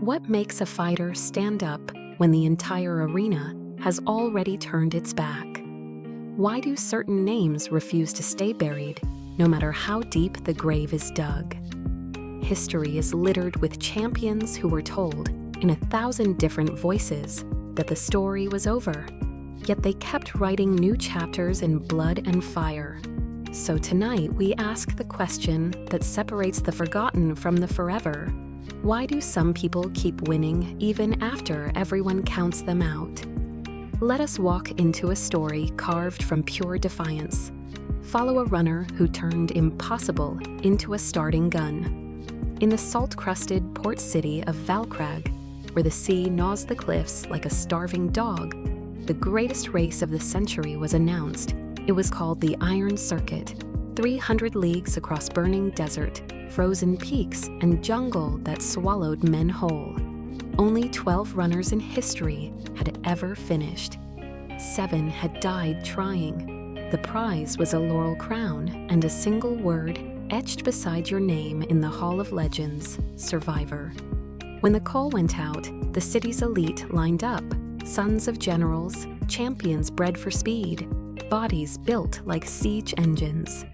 What makes a fighter stand up when the entire arena has already turned its back? Why do certain names refuse to stay buried, no matter how deep the grave is dug? History is littered with champions who were told, in 1,000 different voices, that the story was over. Yet they kept writing new chapters in blood and fire. So tonight we ask the question that separates the forgotten from the forever. Why do some people keep winning even after everyone counts them out? Let us walk into a story carved from pure defiance. Follow a runner who turned impossible into a starting gun. In the salt-crusted port city of Valkrag, where the sea gnaws the cliffs like a starving dog, the greatest race of the century was announced. It was called the Iron Circuit, 300 leagues across burning desert, frozen peaks, and jungle that swallowed men whole. Only 12 runners in history had ever finished. 7 had died trying. The prize was a laurel crown and a single word etched beside your name in the Hall of Legends: Survivor. When the call went out, the city's elite lined up, sons of generals, champions bred for speed, bodies built like siege engines.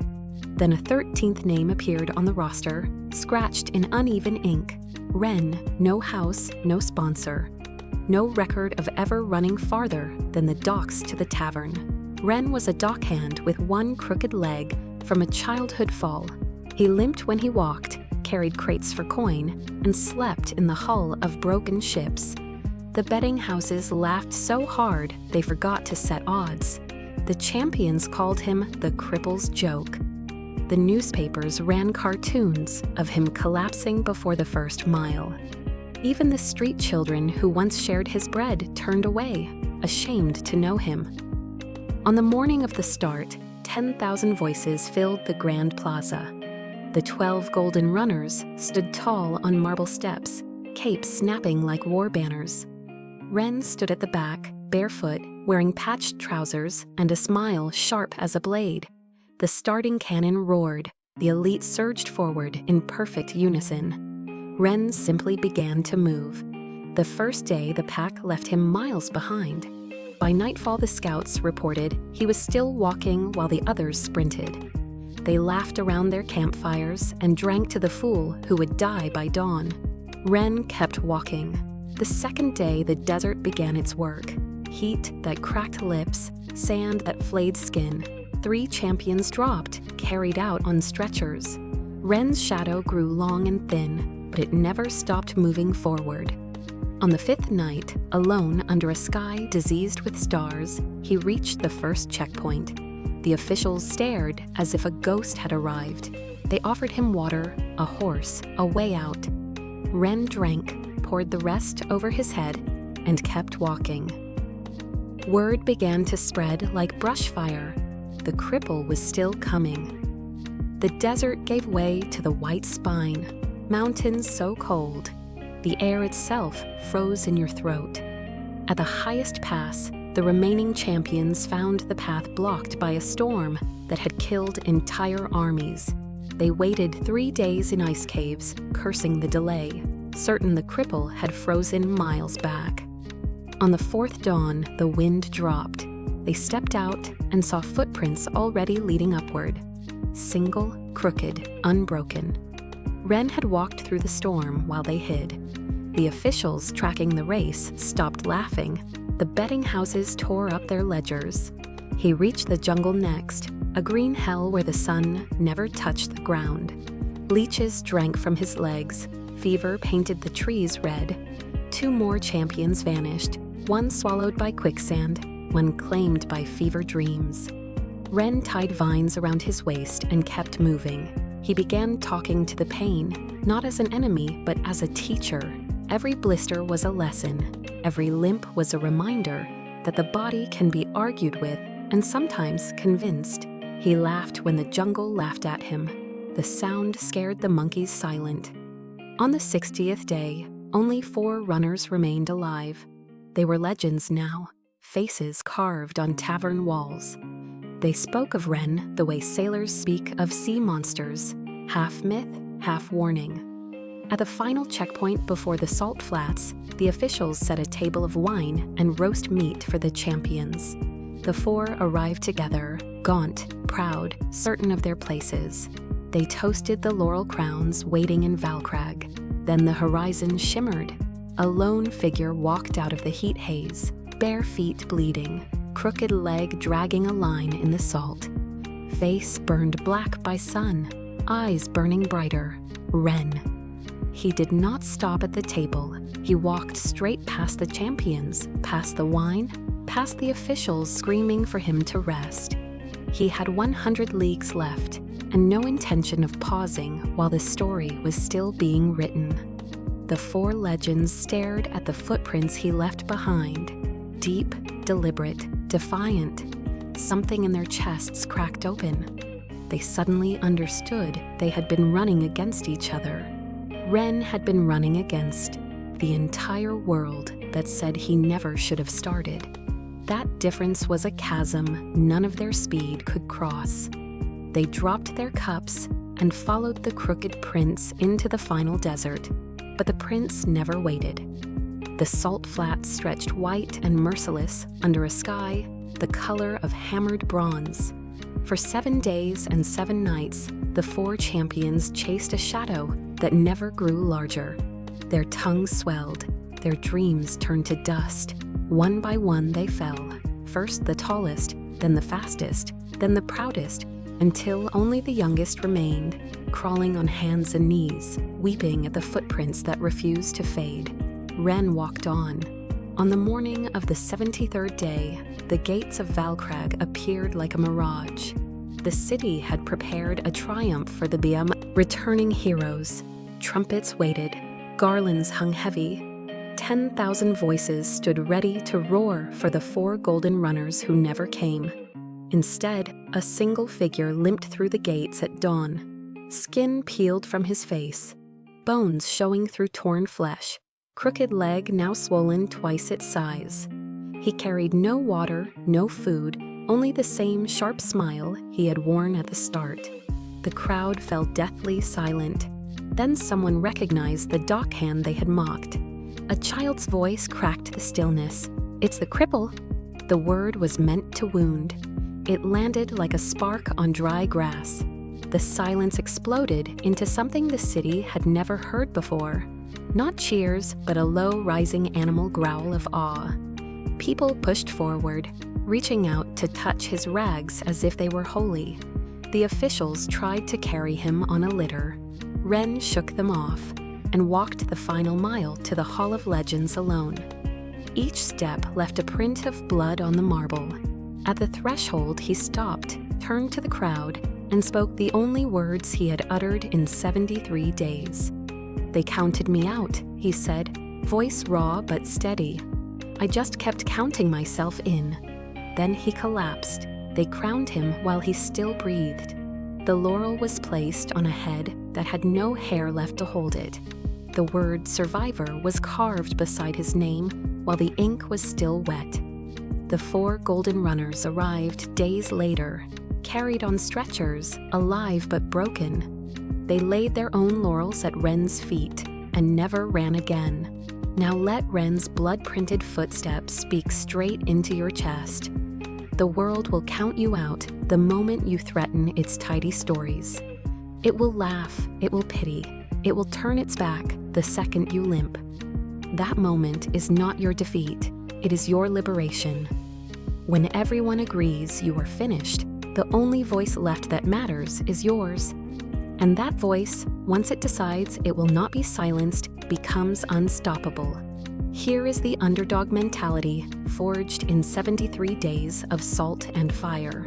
Then a 13th name appeared on the roster, scratched in uneven ink. Rhen, no house, no sponsor. No record of ever running farther than the docks to the tavern. Rhen was a dockhand with one crooked leg from a childhood fall. He limped when he walked, carried crates for coin, and slept in the hull of broken ships. The betting houses laughed so hard they forgot to set odds. The champions called him the Cripple's Joke. The newspapers ran cartoons of him collapsing before the first mile. Even the street children who once shared his bread turned away, ashamed to know him. On the morning of the start, 10,000 voices filled the Grand Plaza. The 12 golden runners stood tall on marble steps, capes snapping like war banners. Rhen stood at the back, barefoot, wearing patched trousers and a smile sharp as a blade. The starting cannon roared. The elite surged forward in perfect unison. Rhen simply began to move. The first day, the pack left him miles behind. By nightfall, the scouts reported he was still walking while the others sprinted. They laughed around their campfires and drank to the fool who would die by dawn. Rhen kept walking. The second day, the desert began its work. Heat that cracked lips, sand that flayed skin. 3 champions dropped, carried out on stretchers. Rhen's shadow grew long and thin, but it never stopped moving forward. On the 5th night, alone under a sky diseased with stars, he reached the first checkpoint. The officials stared as if a ghost had arrived. They offered him water, a horse, a way out. Rhen drank, poured the rest over his head, and kept walking. Word began to spread like brush fire. The cripple was still coming. The desert gave way to the white spine, mountains so cold. The air itself froze in your throat. At the highest pass, the remaining champions found the path blocked by a storm that had killed entire armies. They waited 3 days in ice caves, cursing the delay, certain the cripple had frozen miles back. On the 4th dawn, the wind dropped. They stepped out and saw footprints already leading upward. Single, crooked, unbroken. Rhen had walked through the storm while they hid. The officials tracking the race stopped laughing. The betting houses tore up their ledgers. He reached the jungle next, a green hell where the sun never touched the ground. Leeches drank from his legs. Fever painted the trees red. 2 more champions vanished, one swallowed by quicksand, one claimed by fever dreams. Rhen tied vines around his waist and kept moving. He began talking to the pain, not as an enemy, but as a teacher. Every blister was a lesson. Every limp was a reminder that the body can be argued with and sometimes convinced. He laughed when the jungle laughed at him. The sound scared the monkeys silent. On the 60th day, only 4 runners remained alive. They were legends now, faces carved on tavern walls. They spoke of Rhen the way sailors speak of sea monsters, half myth, half warning. At the final checkpoint before the salt flats, the officials set a table of wine and roast meat for the champions. The four arrived together, gaunt, proud, certain of their places. They toasted the laurel crowns waiting in Valcrag. Then the horizon shimmered. A lone figure walked out of the heat haze, bare feet bleeding, crooked leg dragging a line in the salt. Face burned black by sun, eyes burning brighter. Rhen. He did not stop at the table. He walked straight past the champions, past the wine, past the officials screaming for him to rest. He had 100 leagues left, and no intention of pausing while the story was still being written. The four legends stared at the footprints he left behind. Deep, deliberate, defiant. Something in their chests cracked open. They suddenly understood they had been running against each other. Rhen had been running against the entire world that said he never should have started. That difference was a chasm none of their speed could cross. They dropped their cups and followed the crooked prince into the final desert, but the prince never waited. The salt flats stretched white and merciless under a sky the color of hammered bronze. For 7 days and 7 nights, the four champions chased a shadow that never grew larger. Their tongues swelled, their dreams turned to dust. One by one they fell, first the tallest, then the fastest, then the proudest, until only the youngest remained, crawling on hands and knees, weeping at the footprints that refused to fade. Rhen walked on. On the morning of the 73rd day, the gates of Valcrag appeared like a mirage. The city had prepared a triumph for the returning heroes. Trumpets waited, garlands hung heavy. 10,000 voices stood ready to roar for the four golden runners who never came. Instead, a single figure limped through the gates at dawn. Skin peeled from his face, bones showing through torn flesh, crooked leg now swollen twice its size. He carried no water, no food, only the same sharp smile he had worn at the start. The crowd fell deathly silent. Then someone recognized the dockhand they had mocked. A child's voice cracked the stillness. "It's the cripple." The word was meant to wound. It landed like a spark on dry grass. The silence exploded into something the city had never heard before. Not cheers, but a low, rising animal growl of awe. People pushed forward, reaching out to touch his rags as if they were holy. The officials tried to carry him on a litter. Rhen shook them off and walked the final mile to the Hall of Legends alone. Each step left a print of blood on the marble. At the threshold, he stopped, turned to the crowd, and spoke the only words he had uttered in 73 days. "They counted me out," he said, voice raw but steady. "I just kept counting myself in." Then he collapsed. They crowned him while he still breathed. The laurel was placed on a head that had no hair left to hold it. The word survivor was carved beside his name while the ink was still wet. The four golden runners arrived days later, carried on stretchers, alive but broken. They laid their own laurels at Rhen's feet and never ran again. Now let Rhen's blood-printed footsteps speak straight into your chest. The world will count you out the moment you threaten its tidy stories. It will laugh, it will pity, it will turn its back the second you limp. That moment is not your defeat, it is your liberation. When everyone agrees you are finished, the only voice left that matters is yours. And that voice, once it decides it will not be silenced, becomes unstoppable. Here is the underdog mentality, forged in 73 days of salt and fire.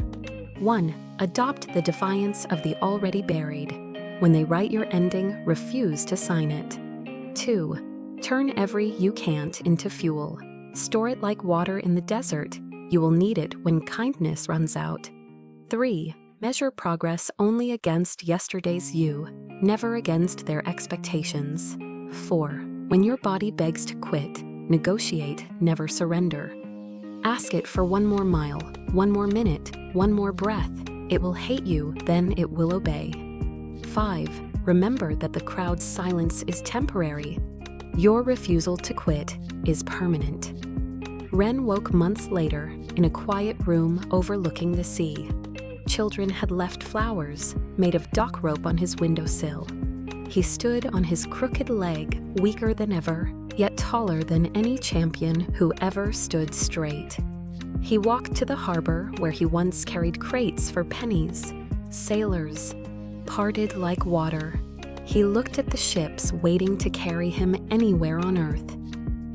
1. Adopt the defiance of the already buried. When they write your ending, refuse to sign it. 2. Turn every "you can't" into fuel. Store it like water in the desert. You will need it when kindness runs out. 3. Measure progress only against yesterday's you, never against their expectations. 4. When your body begs to quit, negotiate, never surrender. Ask it for one more mile, one more minute, one more breath. It will hate you, then it will obey. 5. remember that the crowd's silence is temporary. Your refusal to quit is permanent. Rhen woke months later in a quiet room overlooking the sea. Children had left flowers made of dock rope on his windowsill. He stood on his crooked leg, weaker than ever, yet taller than any champion who ever stood straight. He walked to the harbor where he once carried crates for pennies. Sailors parted like water. He looked at the ships waiting to carry him anywhere on earth.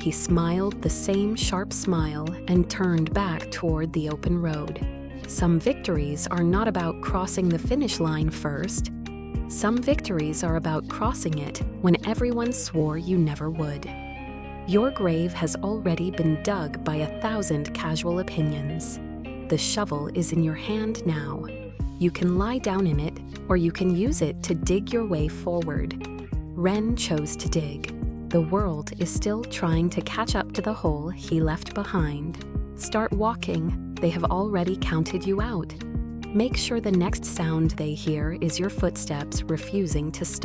He smiled the same sharp smile and turned back toward the open road. Some victories are not about crossing the finish line first. Some victories are about crossing it when everyone swore you never would. Your grave has already been dug by 1,000 casual opinions. The shovel is in your hand now. You can lie down in it, or you can use it to dig your way forward. Rhen chose to dig. The world is still trying to catch up to the hole he left behind. Start walking. They have already counted you out. Make sure the next sound they hear is your footsteps refusing to stop.